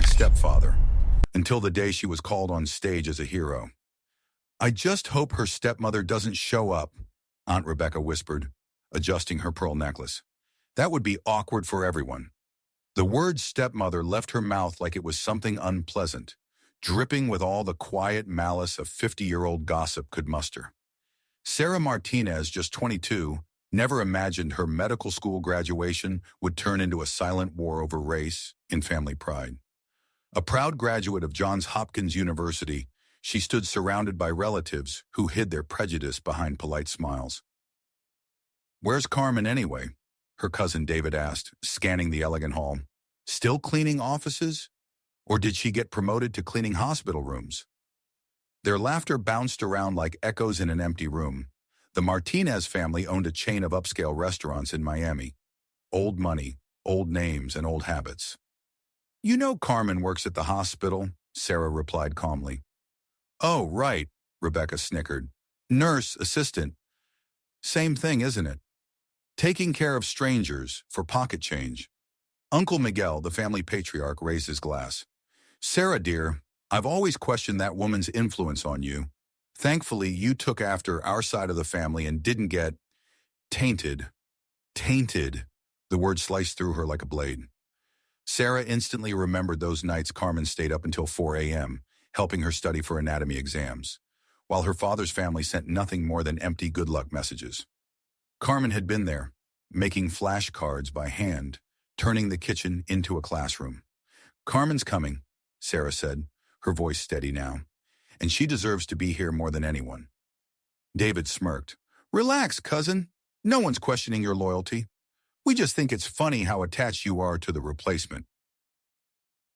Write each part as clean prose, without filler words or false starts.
black stepfather, until the day she was called on stage as a hero. "I just hope her stepmother doesn't show up," Aunt Rebecca whispered, adjusting her pearl necklace. "That would be awkward for everyone." The word stepmother left her mouth like it was something unpleasant, dripping with all the quiet malice a 50-year-old gossip could muster. Sarah Martinez, just 22, never imagined her medical school graduation would turn into a silent war over race and family pride. A proud graduate of Johns Hopkins University, she stood surrounded by relatives who hid their prejudice behind polite smiles. "Where's Carmen anyway?" her cousin David asked, scanning the elegant hall. "Still cleaning offices? Or did she get promoted to cleaning hospital rooms?" Their laughter bounced around like echoes in an empty room. The Martinez family owned a chain of upscale restaurants in Miami. Old money, old names, and old habits. "You know Carmen works at the hospital," Sarah replied calmly. "Oh, right," Rebecca snickered. "Nurse, assistant. Same thing, isn't it? Taking care of strangers for pocket change." Uncle Miguel, the family patriarch, raised his glass. "Sarah, dear, I've always questioned that woman's influence on you. Thankfully, you took after our side of the family and didn't get tainted." Tainted. The word sliced through her like a blade. Sarah instantly remembered those nights Carmen stayed up until 4 a.m., helping her study for anatomy exams, while her father's family sent nothing more than empty good luck messages. Carmen had been there, making flashcards by hand, turning the kitchen into a classroom. "Carmen's coming," Sarah said, her voice steady now, "and she deserves to be here more than anyone." David smirked. "Relax, cousin. No one's questioning your loyalty. We just think it's funny how attached you are to the replacement."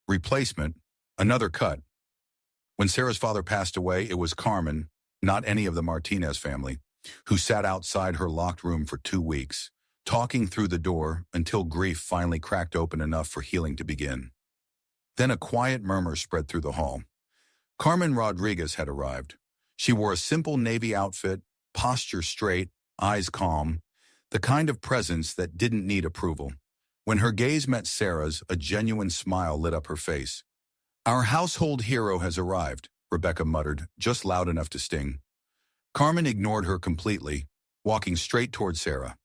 Replacement? Another cut. When Sarah's father passed away, it was Carmen, not any of the Martinez family, who sat outside her locked room for 2 weeks, talking through the door until grief finally cracked open enough for healing to begin. Then a quiet murmur spread through the hall. Carmen Rodriguez had arrived. She wore a simple navy outfit, posture straight, eyes calm, the kind of presence that didn't need approval. When her gaze met Sarah's, a genuine smile lit up her face. "Our household hero has arrived," Rebecca muttered, just loud enough to sting. Carmen ignored her completely, walking straight toward Sarah.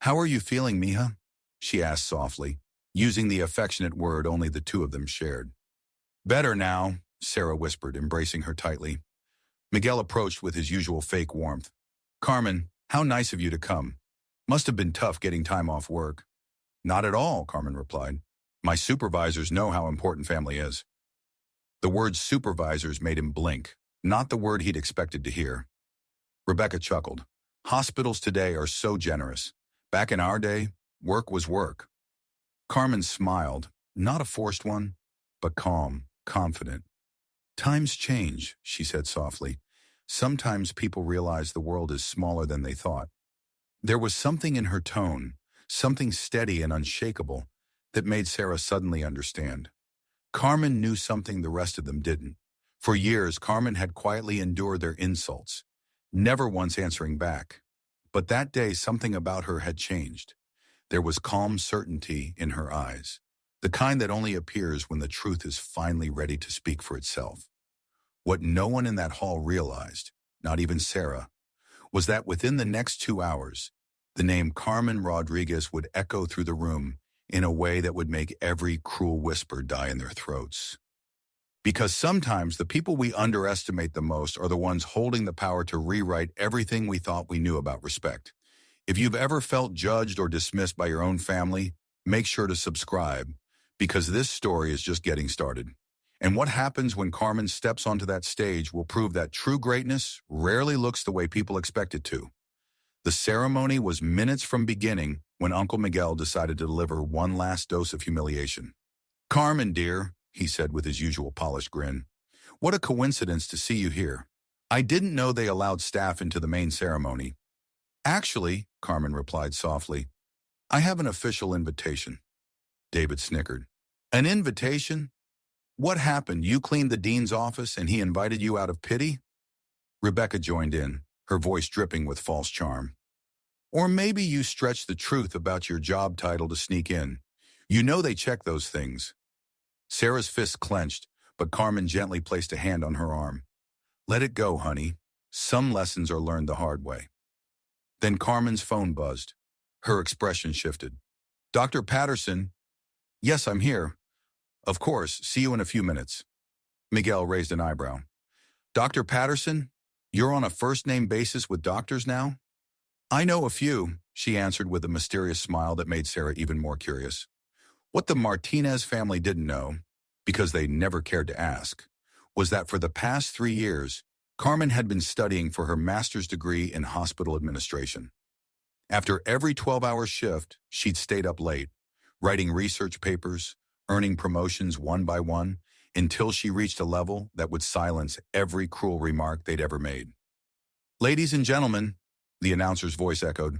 "How are you feeling, mija?" she asked softly, using the affectionate word only the two of them shared. "Better now," Sarah whispered, embracing her tightly. Miguel approached with his usual fake warmth. "Carmen, how nice of you to come. Must have been tough getting time off work." "Not at all," Carmen replied. "My supervisors know how important family is." The word supervisors made him blink, not the word he'd expected to hear. Rebecca chuckled. "Hospitals today are so generous. Back in our day, work was work." Carmen smiled, not a forced one, but calm, confident. "Times change," she said softly. "Sometimes people realize the world is smaller than they thought." There was something in her tone, something steady and unshakable, that made Sarah suddenly understand. Carmen knew something the rest of them didn't. For years, Carmen had quietly endured their insults, never once answering back. But that day, something about her had changed. There was calm certainty in her eyes, the kind that only appears when the truth is finally ready to speak for itself. What no one in that hall realized, not even Sarah, was that within the next 2 hours, the name Carmen Rodriguez would echo through the room in a way that would make every cruel whisper die in their throats. Because sometimes the people we underestimate the most are the ones holding the power to rewrite everything we thought we knew about respect. If you've ever felt judged or dismissed by your own family, make sure to subscribe, because this story is just getting started. And what happens when Carmen steps onto that stage will prove that true greatness rarely looks the way people expect it to. The ceremony was minutes from beginning when Uncle Miguel decided to deliver one last dose of humiliation. "Carmen, dear," he said with his usual polished grin, "what a coincidence to see you here. I didn't know they allowed staff into the main ceremony." "Actually," Carmen replied softly, "I have an official invitation." David snickered. "An invitation? What happened? You cleaned the dean's office and he invited you out of pity?" Rebecca joined in, her voice dripping with false charm. "Or maybe you stretched the truth about your job title to sneak in. You know they check those things." Sarah's fist clenched, but Carmen gently placed a hand on her arm. Let it go, honey. Some lessons are learned the hard way. Then Carmen's phone buzzed. Her expression shifted. Dr. Patterson? Yes, I'm here. Of course, see you in a few minutes. Miguel raised an eyebrow. Dr. Patterson? You're on a first-name basis with doctors now? I know a few, she answered with a mysterious smile that made Sarah even more curious. What the Martinez family didn't know, because they never cared to ask, was that for the past 3 years, Carmen had been studying for her master's degree in hospital administration. After every 12-hour shift, she'd stayed up late, writing research papers, earning promotions one by one, until she reached a level that would silence every cruel remark they'd ever made. Ladies and gentlemen, the announcer's voice echoed,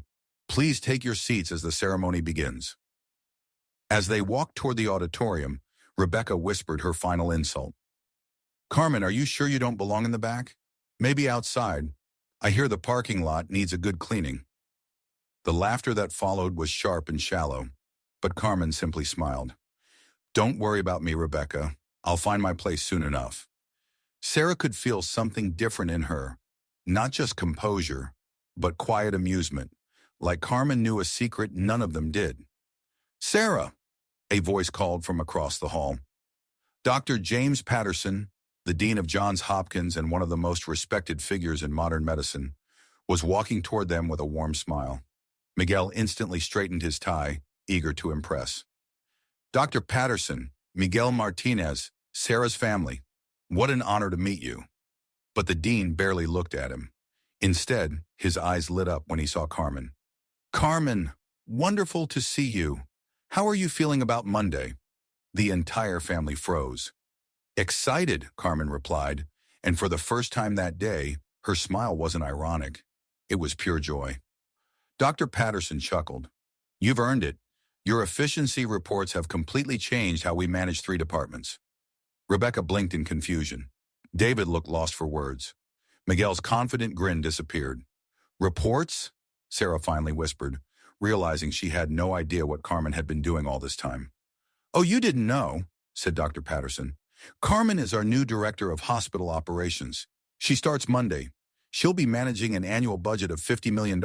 please take your seats as the ceremony begins. As they walked toward the auditorium, Rebecca whispered her final insult. Carmen, are you sure you don't belong in the back? Maybe outside. I hear the parking lot needs a good cleaning. The laughter that followed was sharp and shallow, but Carmen simply smiled. Don't worry about me, Rebecca. I'll find my place soon enough. Sarah could feel something different in her, not just composure, but quiet amusement, like Carmen knew a secret none of them did. Sarah, a voice called from across the hall. Dr. James Patterson, the dean of Johns Hopkins and one of the most respected figures in modern medicine, was walking toward them with a warm smile. Miguel instantly straightened his tie, eager to impress. Dr. Patterson, Miguel Martinez, Sarah's family, what an honor to meet you. But the dean barely looked at him. Instead, his eyes lit up when he saw Carmen. Carmen, wonderful to see you. How are you feeling about Monday? The entire family froze. Excited, Carmen replied, and for the first time that day, her smile wasn't ironic. It was pure joy. Dr. Patterson chuckled. You've earned it. Your efficiency reports have completely changed how we manage 3 departments. Rebecca blinked in confusion. David looked lost for words. Miguel's confident grin disappeared. Reports? Sarah finally whispered, realizing she had no idea what Carmen had been doing all this time. Oh, you didn't know, said Dr. Patterson. Carmen is our new director of hospital operations. She starts Monday. She'll be managing an annual budget of $50 million.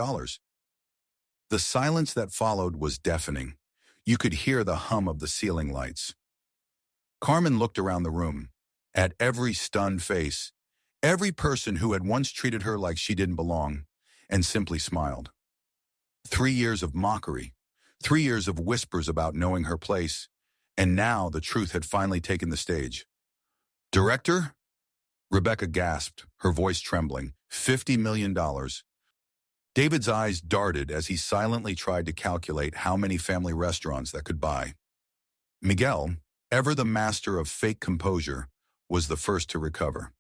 The silence that followed was deafening. You could hear the hum of the ceiling lights. Carmen looked around the room, at every stunned face, every person who had once treated her like she didn't belong, and simply smiled. 3 years of mockery, 3 years of whispers about knowing her place, and now the truth had finally taken the stage. Director? Rebecca gasped, her voice trembling. $50 million. David's eyes darted as he silently tried to calculate how many family restaurants that could buy. Miguel, ever the master of fake composure, was the first to recover.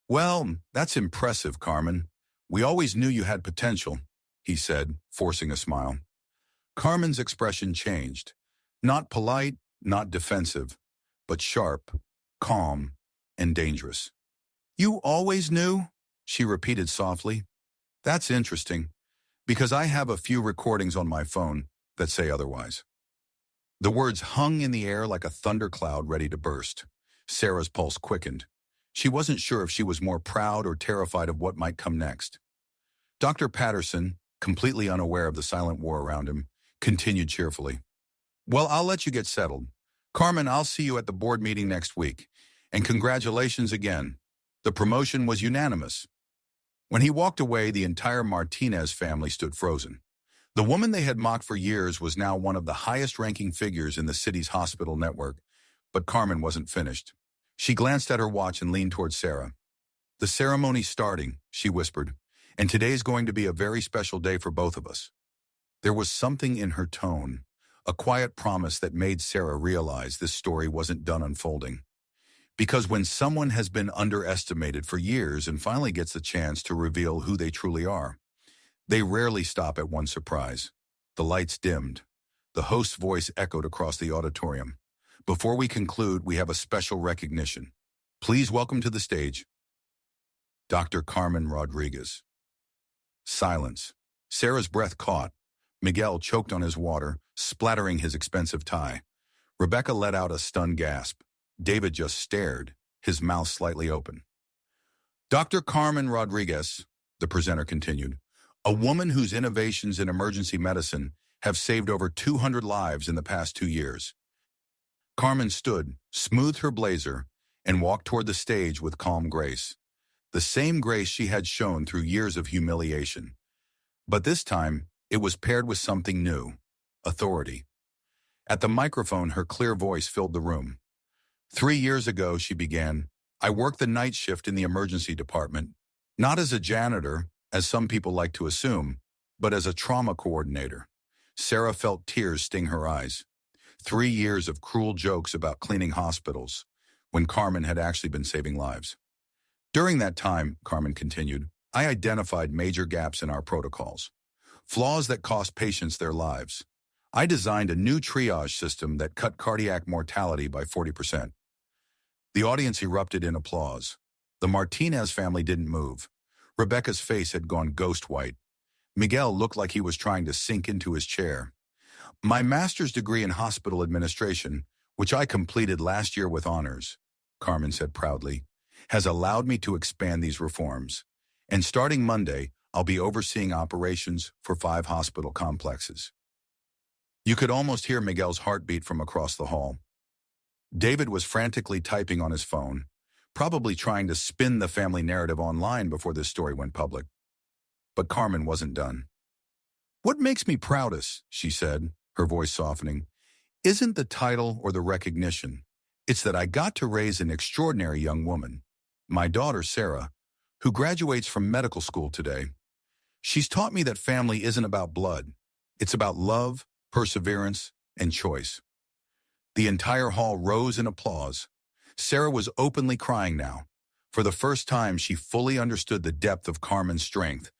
Well, that's impressive, Carmen. We always knew you had potential, he said, forcing a smile. Carmen's expression changed. Not polite, not defensive, but sharp, calm, and dangerous. You always knew? She repeated softly. That's interesting, because I have a few recordings on my phone that say otherwise. The words hung in the air like a thundercloud ready to burst. Sarah's pulse quickened. She wasn't sure if she was more proud or terrified of what might come next. Dr. Patterson, completely unaware of the silent war around him, continued cheerfully. Well, I'll let you get settled. Carmen, I'll see you at the board meeting next week. And congratulations again. The promotion was unanimous. When he walked away, the entire Martinez family stood frozen. The woman they had mocked for years was now one of the highest-ranking figures in the city's hospital network, but Carmen wasn't finished. She glanced at her watch and leaned toward Sarah. The ceremony's starting, she whispered, and today's going to be a very special day for both of us. There was something in her tone, a quiet promise that made Sarah realize this story wasn't done unfolding. Because when someone has been underestimated for years and finally gets the chance to reveal who they truly are, they rarely stop at one surprise. The lights dimmed. The host's voice echoed across the auditorium. Before we conclude, we have a special recognition. Please welcome to the stage, Dr. Carmen Rodriguez. Silence. Sarah's breath caught. Miguel choked on his water, splattering his expensive tie. Rebecca let out a stunned gasp. David just stared, his mouth slightly open. Dr. Carmen Rodriguez, the presenter continued, a woman whose innovations in emergency medicine have saved over 200 lives in the past 2 years. Carmen stood, smoothed her blazer, and walked toward the stage with calm grace. The same grace she had shown through years of humiliation. But this time, it was paired with something new, authority. At the microphone, her clear voice filled the room. 3 years ago, she began, I worked the night shift in the emergency department, not as a janitor, as some people like to assume, but as a trauma coordinator. Sarah felt tears sting her eyes. 3 years of cruel jokes about cleaning hospitals, when Carmen had actually been saving lives. During that time, Carmen continued, I identified major gaps in our protocols, flaws that cost patients their lives. I designed a new triage system that cut cardiac mortality by 40%. The audience erupted in applause. The Martinez family didn't move. Rebecca's face had gone ghost white. Miguel looked like he was trying to sink into his chair. My master's degree in hospital administration, which I completed last year with honors, Carmen said proudly, has allowed me to expand these reforms. And starting Monday, I'll be overseeing operations for 5 hospital complexes. You could almost hear Miguel's heartbeat from across the hall. David was frantically typing on his phone, probably trying to spin the family narrative online before this story went public. But Carmen wasn't done. What makes me proudest, she said, her voice softening, isn't the title or the recognition. It's that I got to raise an extraordinary young woman, my daughter Sarah, who graduates from medical school today. She's taught me that family isn't about blood. It's about love, perseverance, and choice. The entire hall rose in applause. Sarah was openly crying now. For the first time, she fully understood the depth of Carmen's strength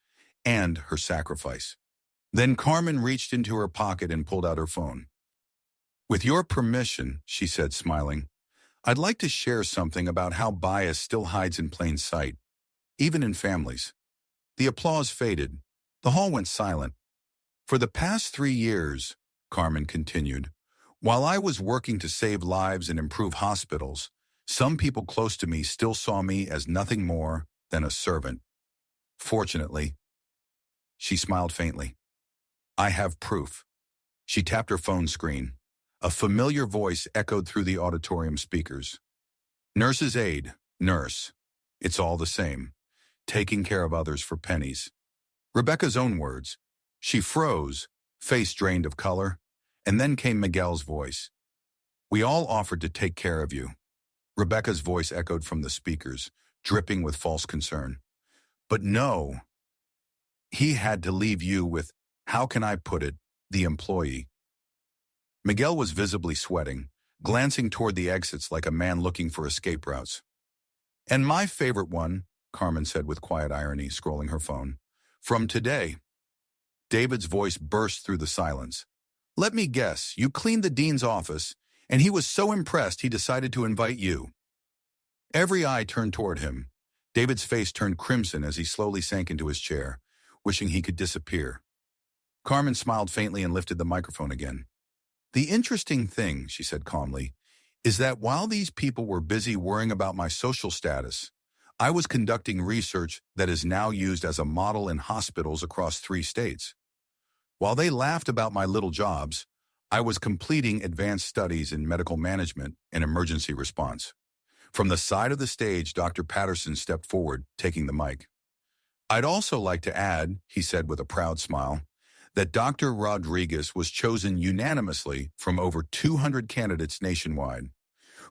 and her sacrifice. Then Carmen reached into her pocket and pulled out her phone. With your permission, she said, smiling, I'd like to share something about how bias still hides in plain sight, even in families. The applause faded. The hall went silent. For the past 3 years, Carmen continued, while I was working to save lives and improve hospitals, some people close to me still saw me as nothing more than a servant. Fortunately, she smiled faintly. I have proof. She tapped her phone screen. A familiar voice echoed through the auditorium speakers. Nurse's aide, nurse. It's all the same. Taking care of others for pennies. Rebecca's own words. She froze, face drained of color, and then came Miguel's voice. We all offered to take care of you. Rebecca's voice echoed from the speakers, dripping with false concern. But no, he had to leave you with, how can I put it, the employee. Miguel was visibly sweating, glancing toward the exits like a man looking for escape routes. And my favorite one, Carmen said with quiet irony, scrolling her phone. From today. David's voice burst through the silence. Let me guess, you cleaned the dean's office, and he was so impressed he decided to invite you. Every eye turned toward him. David's face turned crimson as he slowly sank into his chair, wishing he could disappear. Carmen smiled faintly and lifted the microphone again. The interesting thing, she said calmly, is that while these people were busy worrying about my social status, I was conducting research that is now used as a model in hospitals across 3 states. While they laughed about my little jobs, I was completing advanced studies in medical management and emergency response. From the side of the stage, Dr. Patterson stepped forward, taking the mic. I'd also like to add, he said with a proud smile, that Dr. Rodriguez was chosen unanimously from over 200 candidates nationwide.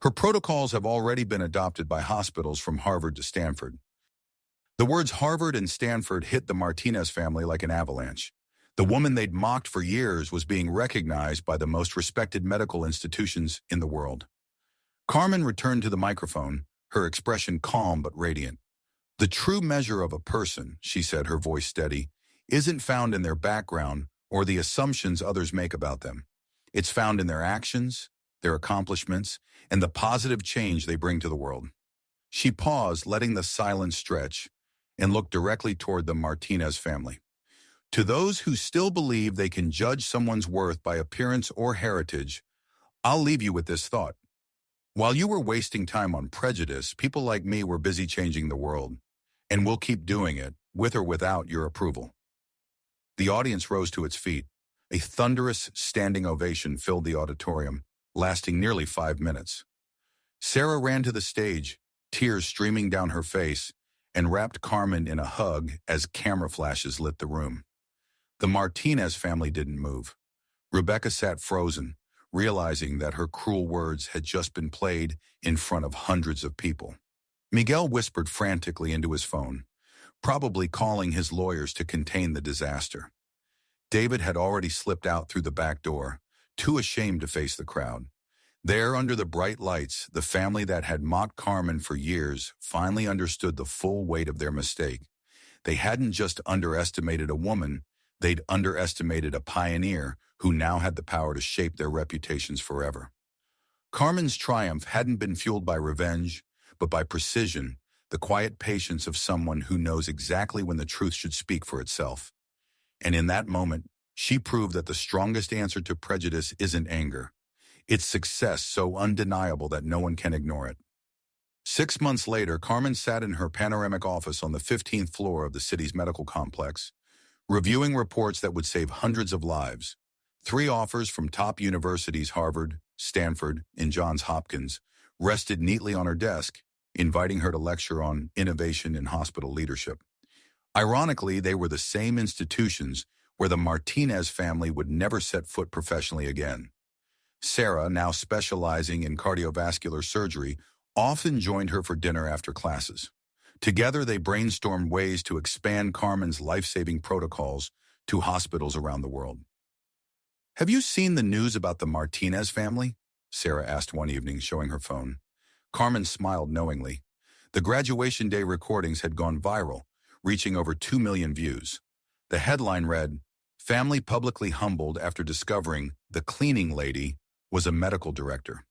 Her protocols have already been adopted by hospitals from Harvard to Stanford. The words Harvard and Stanford hit the Martinez family like an avalanche. The woman they'd mocked for years was being recognized by the most respected medical institutions in the world. Carmen returned to the microphone, her expression calm but radiant. The true measure of a person, she said, her voice steady, isn't found in their background or the assumptions others make about them. It's found in their actions, their accomplishments, and the positive change they bring to the world. She paused, letting the silence stretch, and looked directly toward the Martinez family. To those who still believe they can judge someone's worth by appearance or heritage, I'll leave you with this thought. While you were wasting time on prejudice, people like me were busy changing the world. And we'll keep doing it, with or without your approval. The audience rose to its feet. A thunderous standing ovation filled the auditorium, lasting nearly 5 minutes. Sarah ran to the stage, tears streaming down her face, and wrapped Carmen in a hug as camera flashes lit the room. The Martinez family didn't move. Rebecca sat frozen, realizing that her cruel words had just been played in front of hundreds of people. Miguel whispered frantically into his phone, probably calling his lawyers to contain the disaster. David had already slipped out through the back door, too ashamed to face the crowd. There, under the bright lights, the family that had mocked Carmen for years finally understood the full weight of their mistake. They hadn't just underestimated a woman, they'd underestimated a pioneer who now had the power to shape their reputations forever. Carmen's triumph hadn't been fueled by revenge, but by precision, the quiet patience of someone who knows exactly when the truth should speak for itself. And in that moment, she proved that the strongest answer to prejudice isn't anger. It's success so undeniable that no one can ignore it. 6 months later, Carmen sat in her panoramic office on the 15th floor of the city's medical complex, reviewing reports that would save hundreds of lives. 3 offers from top universities, Harvard, Stanford, and Johns Hopkins, rested neatly on her desk, inviting her to lecture on innovation in hospital leadership. Ironically, they were the same institutions where the Martinez family would never set foot professionally again. Sarah, now specializing in cardiovascular surgery, often joined her for dinner after classes. Together, they brainstormed ways to expand Carmen's life-saving protocols to hospitals around the world. "Have you seen the news about the Martinez family?" Sarah asked one evening, showing her phone. Carmen smiled knowingly. The graduation day recordings had gone viral, reaching over 2 million views. The headline read, "Family publicly humbled after discovering the cleaning lady was a medical director."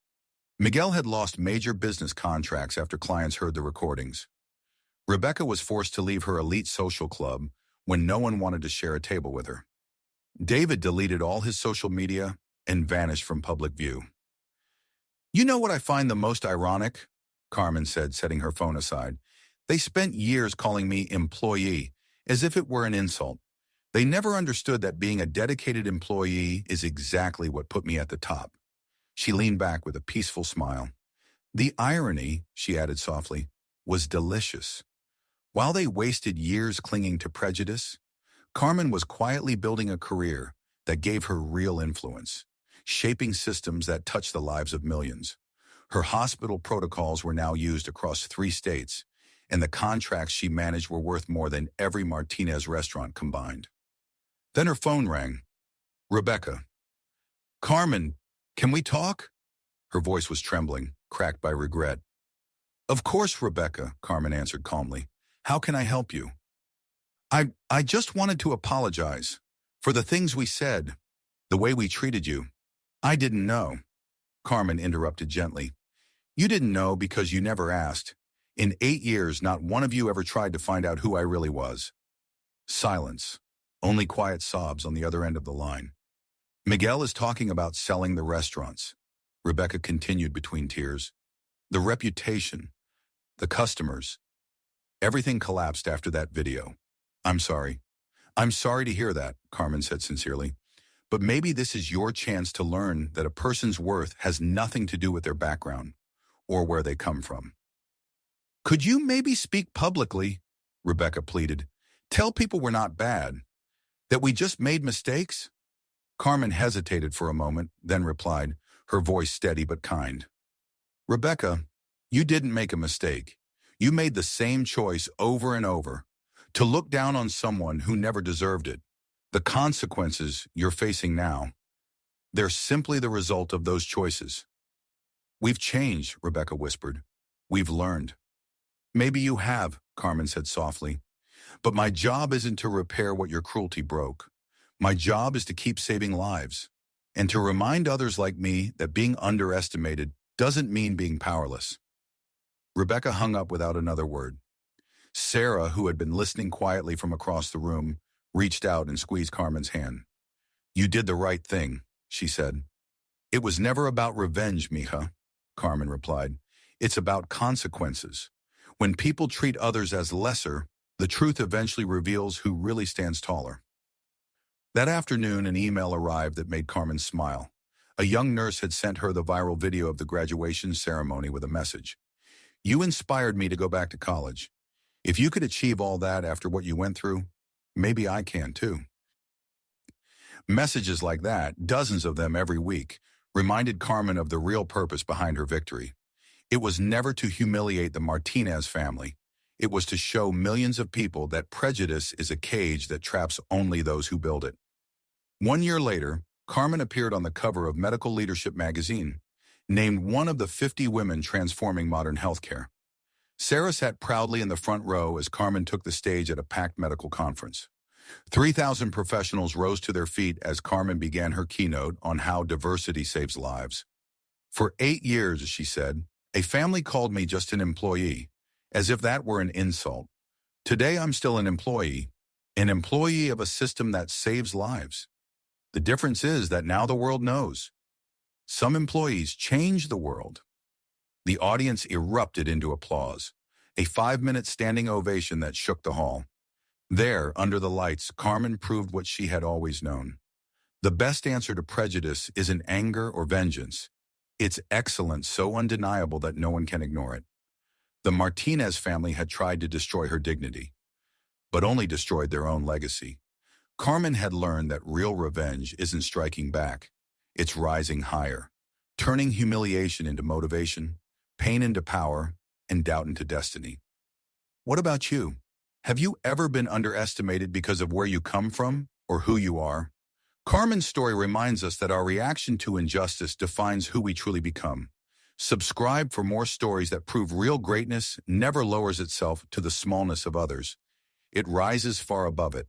Miguel had lost major business contracts after clients heard the recordings. Rebecca was forced to leave her elite social club when no one wanted to share a table with her. David deleted all his social media and vanished from public view. "You know what I find the most ironic?" Carmen said, setting her phone aside. "They spent years calling me employee, as if it were an insult. They never understood that being a dedicated employee is exactly what put me at the top." She leaned back with a peaceful smile. The irony, she added softly, was delicious. While they wasted years clinging to prejudice, Carmen was quietly building a career that gave her real influence, shaping systems that touched the lives of millions. Her hospital protocols were now used across 3 states, and the contracts she managed were worth more than every Martinez restaurant combined. Then her phone rang. "Rebecca." "Carmen, can we talk?" Her voice was trembling, cracked by regret. "Of course, Rebecca," Carmen answered calmly. "How can I help you?" I just wanted to apologize for the things we said, the way we treated you." "I didn't know," Carmen interrupted gently. "You didn't know because you never asked. In 8 years, not one of you ever tried to find out who I really was." Silence. Only quiet sobs on the other end of the line. "Miguel is talking about selling the restaurants," Rebecca continued between tears. "The reputation, the customers. Everything collapsed after that video. I'm sorry. I'm sorry to hear that," Carmen said sincerely. "But maybe this is your chance to learn that a person's worth has nothing to do with their background or where they come from." "Could you maybe speak publicly?" Rebecca pleaded. "Tell people we're not bad, that we just made mistakes?" Carmen hesitated for a moment, then replied, her voice steady but kind. "Rebecca, you didn't make a mistake. You made the same choice over and over, to look down on someone who never deserved it. The consequences you're facing now, they're simply the result of those choices." "We've changed," Rebecca whispered. "We've learned." "Maybe you have," Carmen said softly. "But my job isn't to repair what your cruelty broke. My job is to keep saving lives, and to remind others like me that being underestimated doesn't mean being powerless." Rebecca hung up without another word. Sarah, who had been listening quietly from across the room, reached out and squeezed Carmen's hand. "You did the right thing," she said. It was never about revenge, mija, Carmen replied. It's about consequences. When people treat others as lesser, the truth eventually reveals who really stands taller. That afternoon, an email arrived that made Carmen smile. A young nurse had sent her the viral video of the graduation ceremony with a message. You inspired me to go back to college. If you could achieve all that after what you went through, maybe I can too. Messages like that, dozens of them every week, reminded Carmen of the real purpose behind her victory. It was never to humiliate the Martinez family. It was to show millions of people that prejudice is a cage that traps only those who build it. 1 year later, Carmen appeared on the cover of Medical Leadership magazine, named one of the 50 women transforming modern healthcare. Sarah sat proudly in the front row as Carmen took the stage at a packed medical conference. 3,000 professionals rose to their feet as Carmen began her keynote on how diversity saves lives. For 8 years, she said, a family called me just an employee, as if that were an insult. Today I'm still an employee of a system that saves lives. The difference is that now the world knows. Some employees change the world. The audience erupted into applause, a 5-minute standing ovation that shook the hall. There, under the lights, Carmen proved what she had always known. The best answer to prejudice isn't anger or vengeance. It's excellence so undeniable that no one can ignore it. The Martinez family had tried to destroy her dignity, but only destroyed their own legacy. Carmen had learned that real revenge isn't striking back. It's rising higher, turning humiliation into motivation, pain into power, and doubt into destiny. What about you? Have you ever been underestimated because of where you come from or who you are? Carmen's story reminds us that our reaction to injustice defines who we truly become. Subscribe for more stories that prove real greatness never lowers itself to the smallness of others. It rises far above it.